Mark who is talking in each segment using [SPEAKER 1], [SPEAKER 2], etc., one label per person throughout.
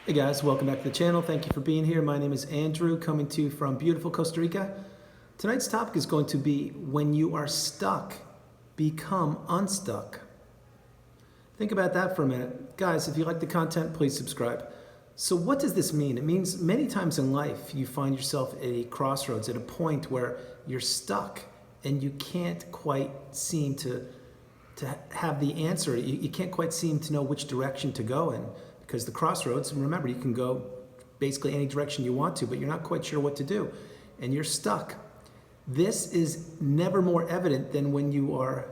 [SPEAKER 1] Hey guys, welcome back to the channel. Thank you for being here. My name is Andrew, coming to you from beautiful Costa Rica. Tonight's topic is going to be when you are stuck, become unstuck. Think about that for a minute. Guys, if you like the content, please subscribe. So what does this mean? It means many times in life you find yourself at a crossroads, at a point where you're stuck and you can't quite seem to have the answer. You can't quite seem to know which direction to go in. Because the crossroads, and remember, you can go basically any direction you want to, but you're not quite sure what to do, and you're stuck. This is never more evident than when you are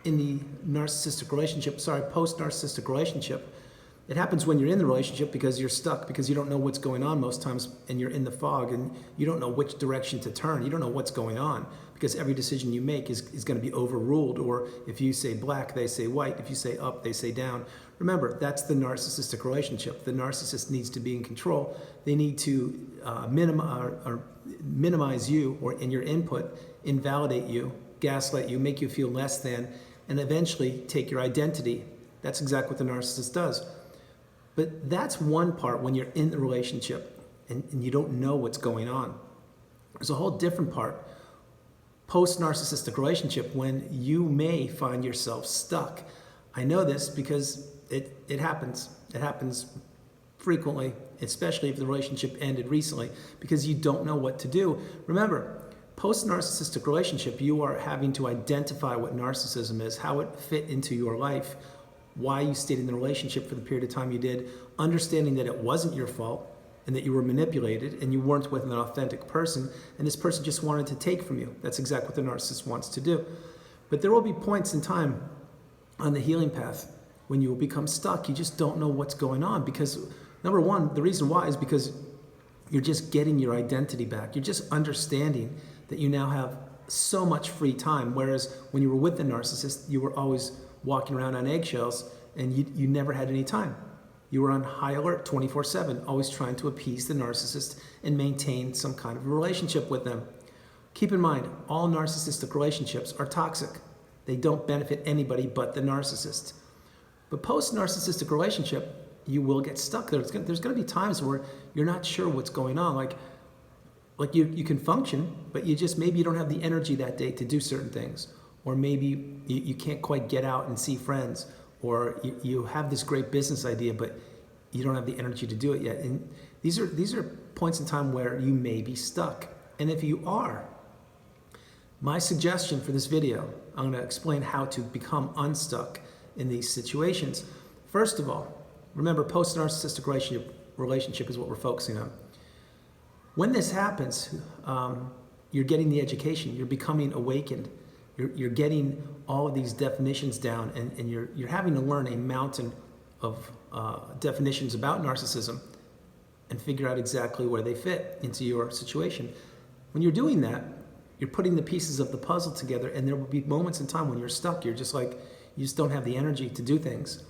[SPEAKER 1] in the post-narcissistic relationship. It happens when you're in the relationship because you're stuck, because you don't know what's going on most times, and you're in the fog, and you don't know which direction to turn. You don't know what's going on, because every decision you make is going to be overruled, or if you say black, they say white. If you say up, they say down. Remember, that's the narcissistic relationship. The narcissist needs to be in control. They need to minimize you in your input, invalidate you, gaslight you, make you feel less than, and eventually take your identity. That's exactly what the narcissist does. But that's one part when you're in the relationship and you don't know what's going on. There's a whole different part, post-narcissistic relationship, when you may find yourself stuck. I know this because it happens. It happens frequently, especially if the relationship ended recently, because you don't know what to do. Remember, post-narcissistic relationship, you are having to identify what narcissism is, how it fit into your life, why you stayed in the relationship for the period of time you did, understanding that it wasn't your fault and that you were manipulated and you weren't with an authentic person, and this person just wanted to take from you. That's exactly what the narcissist wants to do. But there will be points in time on the healing path when you will become stuck. You just don't know what's going on, because number one, the reason why is because you're just getting your identity back. You're just understanding that you now have so much free time, whereas when you were with the narcissist, you were always walking around on eggshells and you never had any time. You were on high alert 24/7, always trying to appease the narcissist and maintain some kind of a relationship with them. Keep in mind, all narcissistic relationships are toxic. They don't benefit anybody but the narcissist. But post-narcissistic relationship, you will get stuck there. There's going to be times where you're not sure what's going on. Like you can function, but maybe you don't have the energy that day to do certain things. Or maybe you can't quite get out and see friends. Or you have this great business idea, but you don't have the energy to do it yet. And these are points in time where you may be stuck. And if you are, my suggestion for this video, I'm going to explain how to become unstuck in these situations. First of all, remember, post-narcissistic relationship is what we're focusing on. When this happens, you're getting the education, you're becoming awakened, you're getting all of these definitions down, and you're having to learn a mountain of definitions about narcissism and figure out exactly where they fit into your situation. When you're doing that, you're putting the pieces of the puzzle together, and there will be moments in time when you're stuck. You're just like, you just don't have the energy to do things.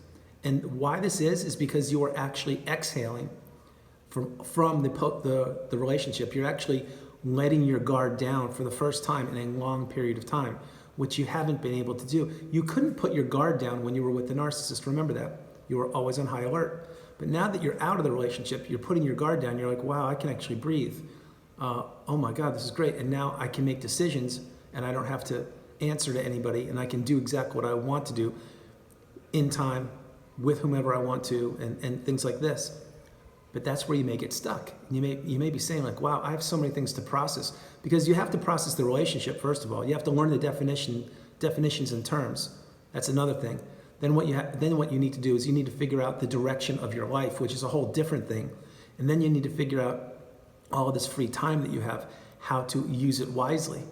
[SPEAKER 1] And why this is because you are actually exhaling from the relationship. You're actually letting your guard down for the first time in a long period of time, which you haven't been able to do. You couldn't put your guard down when you were with the narcissist. Remember that. You were always on high alert. But now that you're out of the relationship, you're putting your guard down. You're like, wow, I can actually breathe. Oh my God, this is great. And now I can make decisions, and I don't have to answer to anybody, and I can do exactly what I want to do in time with whomever I want to, and things like this. But that's where you may get stuck. You may be saying like, wow, I have so many things to process, because you have to process the relationship. First of all, you have to learn the definitions and terms. That's another thing. Then what you need to do is you need to figure out the direction of your life, which is a whole different thing. And then you need to figure out all of this free time that you have, how to use it wisely.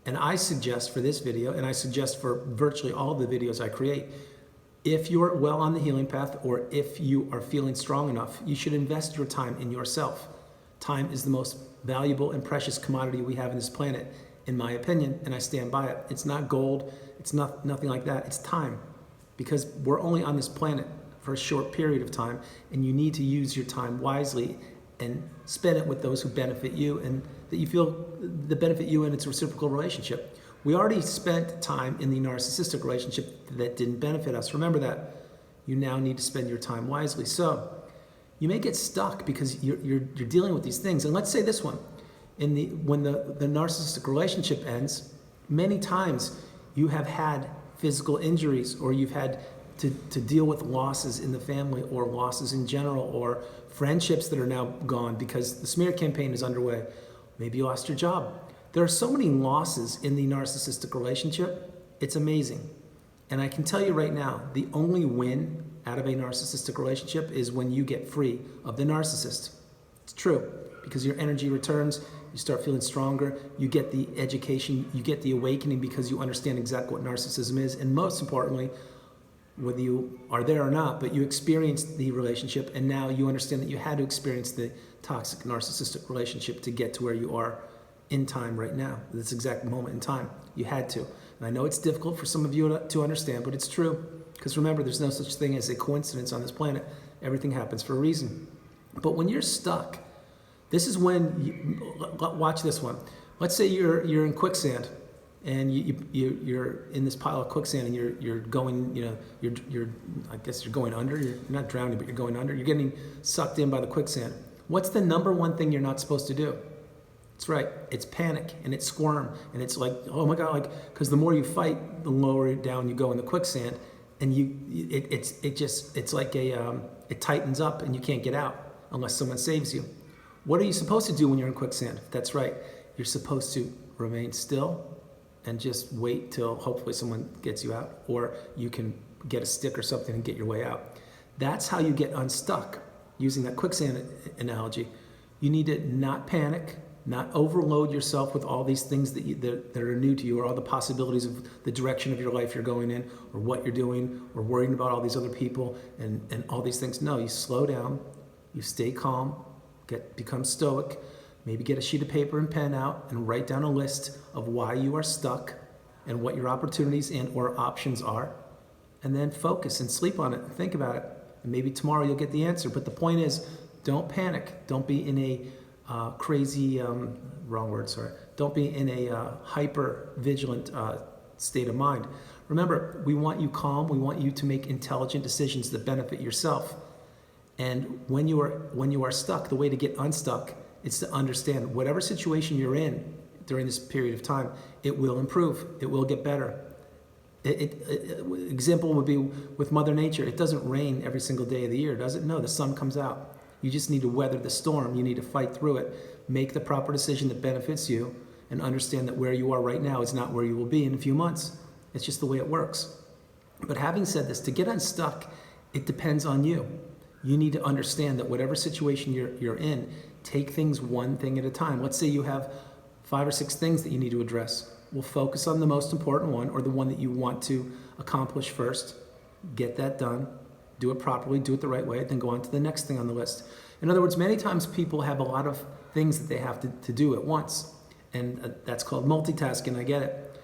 [SPEAKER 1] And I suggest for this video, and I suggest for virtually all the videos I create, if you're well on the healing path, or if you are feeling strong enough, you should invest your time in yourself. Time is the most valuable and precious commodity we have in this planet, in my opinion, and I stand by it. It's not gold, it's nothing like that, it's time. Because we're only on this planet for a short period of time, and you need to use your time wisely and spend it with those who benefit you and that you feel the benefit you, and it's a reciprocal relationship. We already spent time in the narcissistic relationship that didn't benefit us. Remember that. You now need to spend your time wisely. So You may get stuck because you're dealing with these things. And let's say this one, when the narcissistic relationship ends, many times you have had physical injuries, or you've had to deal with losses in the family, or losses in general, or friendships that are now gone because the smear campaign is underway. Maybe you lost your job. There are so many losses in the narcissistic relationship. It's amazing. And I can tell you right now, the only win out of a narcissistic relationship is when you get free of the narcissist. It's true, because your energy returns, you start feeling stronger, you get the education, you get the awakening because you understand exactly what narcissism is, and most importantly, whether you are there or not, but you experienced the relationship, and now you understand that you had to experience the toxic narcissistic relationship to get to where you are in time right now, this exact moment in time. You had to. And I know it's difficult for some of you to understand, but it's true. Because remember, there's no such thing as a coincidence on this planet. Everything happens for a reason. But when you're stuck, this is when watch this one. Let's say you're in quicksand, and you're in this pile of quicksand, and you're going, you're I guess you're going under. You're not drowning, but you're going under. You're getting sucked in by the quicksand. What's the number one thing you're not supposed to do? That's right. It's panic, and it's squirm, and it's like, oh my God, because the more you fight, the lower down you go in the quicksand, and it's like it tightens up, and you can't get out unless someone saves you. What are you supposed to do when you're in quicksand? That's right. You're supposed to remain still and just wait till hopefully someone gets you out, or you can get a stick or something and get your way out. That's how you get unstuck. Using that quicksand analogy, you need to not panic, not overload yourself with all these things that are new to you, or all the possibilities of the direction of your life you're going in, or what you're doing, or worrying about all these other people and all these things. No, you slow down, you stay calm, become stoic, maybe get a sheet of paper and pen out and write down a list of why you are stuck and what your opportunities and or options are, and then focus and sleep on it and think about it. And maybe tomorrow you'll get the answer. But the point is, don't panic. Don't be in a Don't be in a hyper vigilant state of mind. Remember, we want you calm. We want you to make intelligent decisions that benefit yourself. And when you are stuck, the way to get unstuck is to understand whatever situation you're in during this period of time, it will improve. It will get better. Example would be with Mother Nature. It doesn't rain every single day of the year, does it? No, the sun comes out. You just need to weather the storm. You need to fight through it. Make the proper decision that benefits you, and understand that where you are right now is not where you will be in a few months. It's just the way it works. But having said this, to get unstuck, it depends on you. You need to understand that whatever situation you're in, take things one thing at a time. Let's say you have 5 or 6 things that you need to address. We'll focus on the most important one, or the one that you want to accomplish first. Get that done. Do it properly, do it the right way, then go on to the next thing on the list. In other words, many times people have a lot of things that they have to do at once, and that's called multitasking. I get it.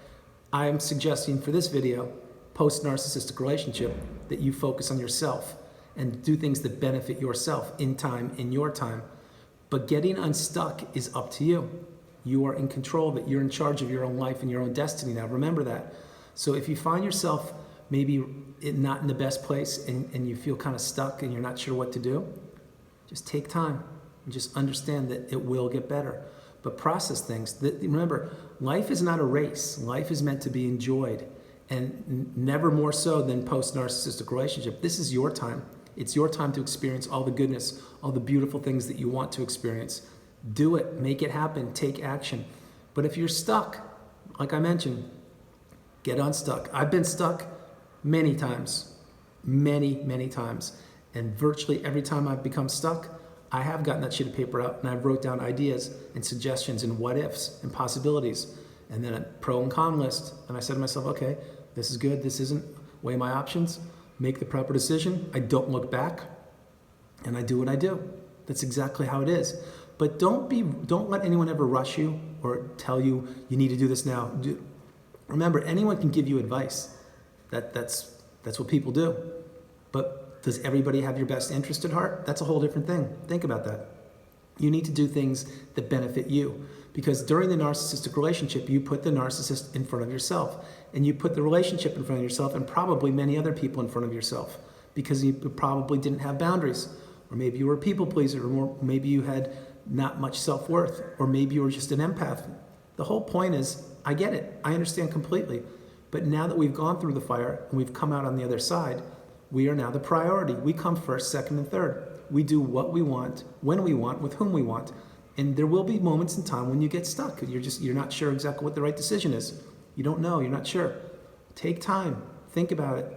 [SPEAKER 1] I'm suggesting for this video, post-narcissistic relationship, that you focus on yourself and do things that benefit yourself in time, in your time. But getting unstuck is up to you. You are in control of it. You're in charge of your own life and your own destiny now. Remember that. So if you find yourself maybe not in the best place, and you feel kind of stuck and you're not sure what to do, just take time and just understand that it will get better. But process things. Remember, life is not a race. Life is meant to be enjoyed, and never more so than post-narcissistic relationship. This is your time. It's your time to experience all the goodness, all the beautiful things that you want to experience. Do it. Make it happen. Take action. But if you're stuck, like I mentioned, get unstuck. I've been stuck many times, many times. And virtually every time I've become stuck, I have gotten that sheet of paper out and I've wrote down ideas and suggestions and what ifs and possibilities, and then a pro and con list. And I said to myself, okay, this is good, this isn't, weigh my options, make the proper decision. I don't look back, and I do what I do. That's exactly how it is. But don't let anyone ever rush you or tell you you need to do this now. Remember, anyone can give you advice. That's what people do. But does everybody have your best interest at heart? That's a whole different thing. Think about that. You need to do things that benefit you, because during the narcissistic relationship, you put the narcissist in front of yourself, and you put the relationship in front of yourself, and probably many other people in front of yourself, because you probably didn't have boundaries. or maybe you were a people pleaser, or maybe you had not much self-worth, or maybe you were just an empath. The whole point is, I get it. I understand completely. But now that we've gone through the fire and we've come out on the other side, we are now the priority. We come first, second, and third. We do what we want, when we want, with whom we want. And there will be moments in time when you get stuck. You're not sure exactly what the right decision is. You don't know, you're not sure. Take time, think about it.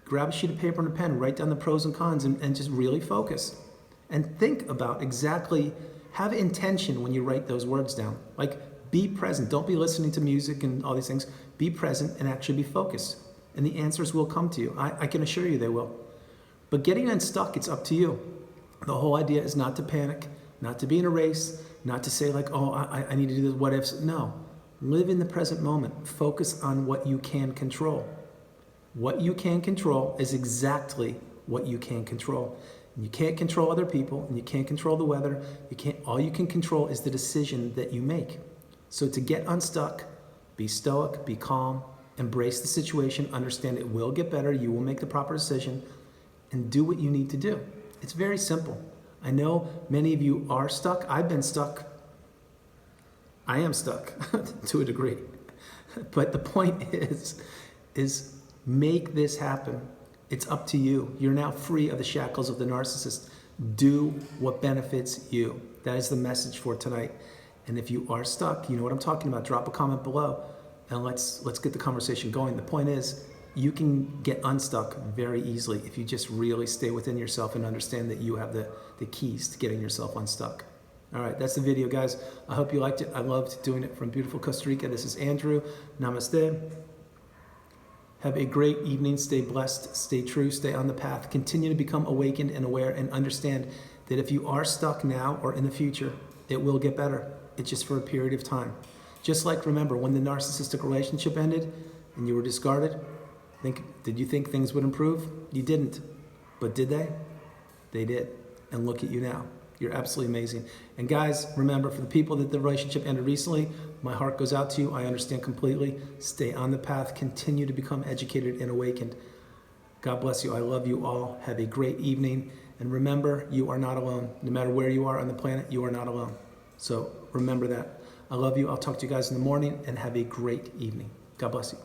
[SPEAKER 1] Grab a sheet of paper and a pen, write down the pros and cons, and just really focus. And think about exactly, have intention when you write those words down. Like, be present. Don't be listening to music and all these things. Be present and actually be focused. And the answers will come to you. I can assure you they will. But getting unstuck, it's up to you. The whole idea is not to panic, not to be in a race, not to say like, oh, I need to do this, what ifs. No, live in the present moment. Focus on what you can control. What you can control is exactly what you can control. And you can't control other people, and you can't control the weather. All you can control is the decision that you make. So to get unstuck, be stoic, be calm, embrace the situation, understand it will get better, you will make the proper decision, and do what you need to do. It's very simple. I know many of you are stuck. I've been stuck. I am stuck to a degree. But the point is make this happen. It's up to you. You're now free of the shackles of the narcissist. Do what benefits you. That is the message for tonight. And if you are stuck, you know what I'm talking about. Drop a comment below and let's get the conversation going. The point is, you can get unstuck very easily if you just really stay within yourself and understand that you have the keys to getting yourself unstuck. All right, that's the video, guys. I hope you liked it. I loved doing it from beautiful Costa Rica. This is Andrew. Namaste. Have a great evening. Stay blessed. Stay true. Stay on the path. Continue to become awakened and aware, and understand that if you are stuck now or in the future, it will get better. It's just for a period of time. Just like, remember, when the narcissistic relationship ended and you were discarded, did you think things would improve? You didn't. But did they? They did. And look at you now. You're absolutely amazing. And guys, remember, for the people that the relationship ended recently, my heart goes out to you. I understand completely. Stay on the path. Continue to become educated and awakened. God bless you. I love you all. Have a great evening. And remember, you are not alone. No matter where you are on the planet, you are not alone. So remember that. I love you. I'll talk to you guys in the morning, and have a great evening. God bless you.